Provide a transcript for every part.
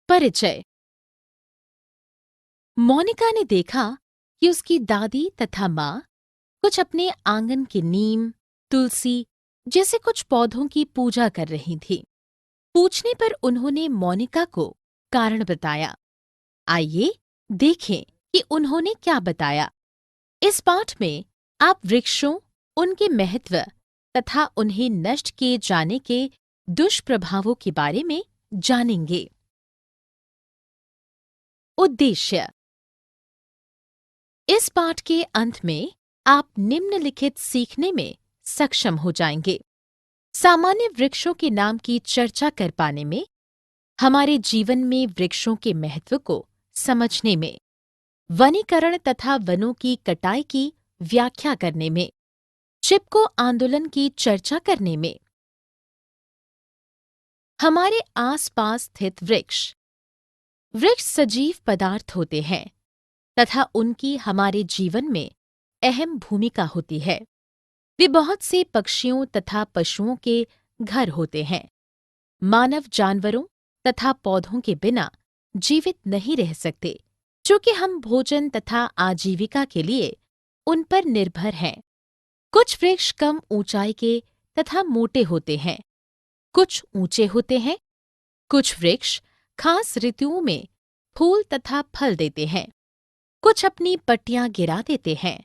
परिचय। मोनिका ने देखा कि उसकी दादी तथा माँ कुछ अपने आंगन के नीम, तुलसी जैसे कुछ पौधों की पूजा कर रही थी। पूछने पर उन्होंने मोनिका को कारण बताया। आइए देखें कि उन्होंने क्या बताया। इस पाठ में आप वृक्षों, उनके महत्व तथा उन्हें नष्ट किए जाने के दुष्प्रभावों के बारे में जानेंगे। उद्देश्य। इस पाठ के अंत में आप निम्नलिखित सीखने में सक्षम हो जाएंगे। सामान्य वृक्षों के नाम की चर्चा कर पाने में, हमारे जीवन में वृक्षों के महत्व को समझने में, वनीकरण तथा वनों की कटाई की व्याख्या करने में, चिपको आंदोलन की चर्चा करने में। हमारे आसपास स्थित वृक्ष। वृक्ष सजीव पदार्थ होते हैं तथा उनकी हमारे जीवन में अहम भूमिका होती है। वे बहुत से पक्षियों तथा पशुओं के घर होते हैं। मानव जानवरों तथा पौधों के बिना जीवित नहीं रह सकते, क्योंकि हम भोजन तथा आजीविका के लिए उन पर निर्भर हैं। कुछ वृक्ष कम ऊंचाई के तथा मोटे होते हैं, कुछ ऊंचे होते हैं। कुछ वृक्ष खास ऋतुओं में फूल तथा फल देते हैं, कुछ अपनी पत्तियां गिरा देते हैं,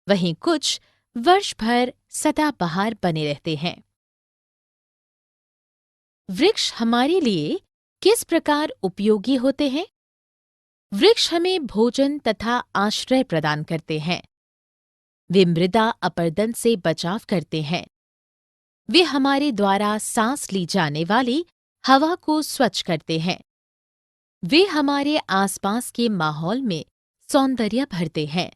वहीं कुछ वर्ष भर सदाबहार बने रहते हैं। वृक्ष हमारे लिए किस प्रकार उपयोगी होते हैं? वृक्ष हमें भोजन तथा आश्रय प्रदान करते हैं। वे मृदा अपरदन से बचाव करते हैं। वे हमारे द्वारा सांस ली जाने वाली हवा को स्वच्छ करते हैं। वे हमारे आसपास के माहौल में सौंदर्य भरते हैं।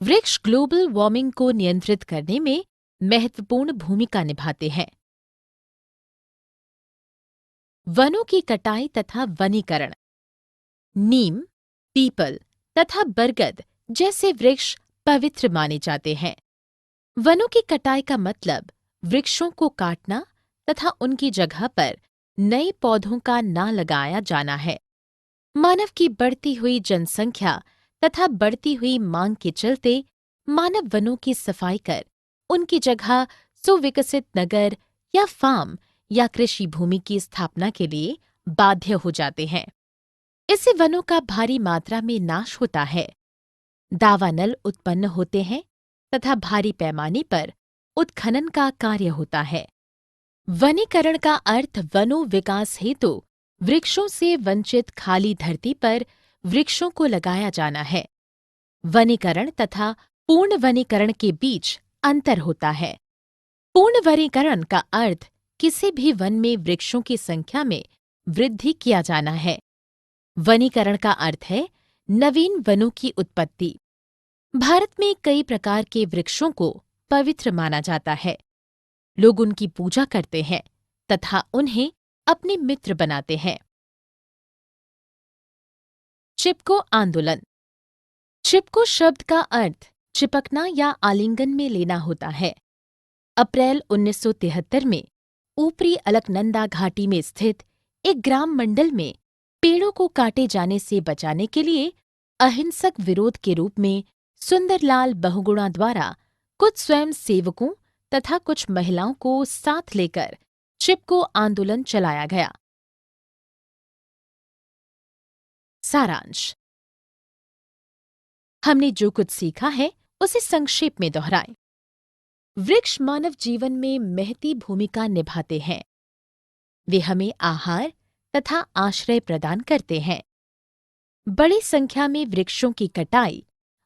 वृक्ष ग्लोबल वार्मिंग को नियंत्रित करने में महत्वपूर्ण भूमिका निभाते हैं। वनों की कटाई तथा वनीकरण। नीम, पीपल तथा बरगद जैसे वृक्ष पवित्र माने जाते हैं। वनों की कटाई का मतलब वृक्षों को काटना तथा उनकी जगह पर नए पौधों का न लगाया जाना है। मानव की बढ़ती हुई जनसंख्या तथा बढ़ती हुई मांग के चलते मानव वनों की सफाई कर उनकी जगह सुविकसित नगर या फार्म या कृषि भूमि की स्थापना के लिए बाध्य हो जाते हैं। इससे वनों का भारी मात्रा में नाश होता है। दावानल उत्पन्न होते हैं तथा भारी पैमाने पर उत्खनन का कार्य होता है। वनीकरण का अर्थ वनों विकास हेतु वृक्षों से वंचित खाली धरती पर वृक्षों को लगाया जाना है। वनीकरण तथा पूर्ण वनीकरण के बीच अंतर होता है। पूर्ण वनीकरण का अर्थ किसी भी वन में वृक्षों की संख्या में वृद्धि किया जाना है। वनीकरण का अर्थ है नवीन वनों की उत्पत्ति। भारत में कई प्रकार के वृक्षों को पवित्र माना जाता है। लोग उनकी पूजा करते हैं तथा उन्हें अपने मित्र बनाते हैं। चिपको आंदोलन। चिपको शब्द का अर्थ चिपकना या आलिंगन में लेना होता है। अप्रैल 1973 में ऊपरी अलकनंदा घाटी में स्थित एक ग्राम मंडल में पेड़ों को काटे जाने से बचाने के लिए अहिंसक विरोध के रूप में सुंदरलाल बहुगुणा द्वारा कुछ स्वयं सेवकों तथा कुछ महिलाओं को साथ लेकर चिपको आंदोलन चलाया गया। सारांश। हमने जो कुछ सीखा है उसे संक्षेप में दोहराएं। वृक्ष मानव जीवन में महती भूमिका निभाते हैं। वे हमें आहार तथा आश्रय प्रदान करते हैं। बड़ी संख्या में वृक्षों की कटाई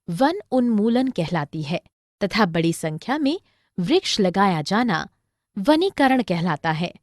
वन उन्मूलन कहलाती है तथा बड़ी संख्या में वृक्ष लगाया जाना वनीकरण कहलाता है।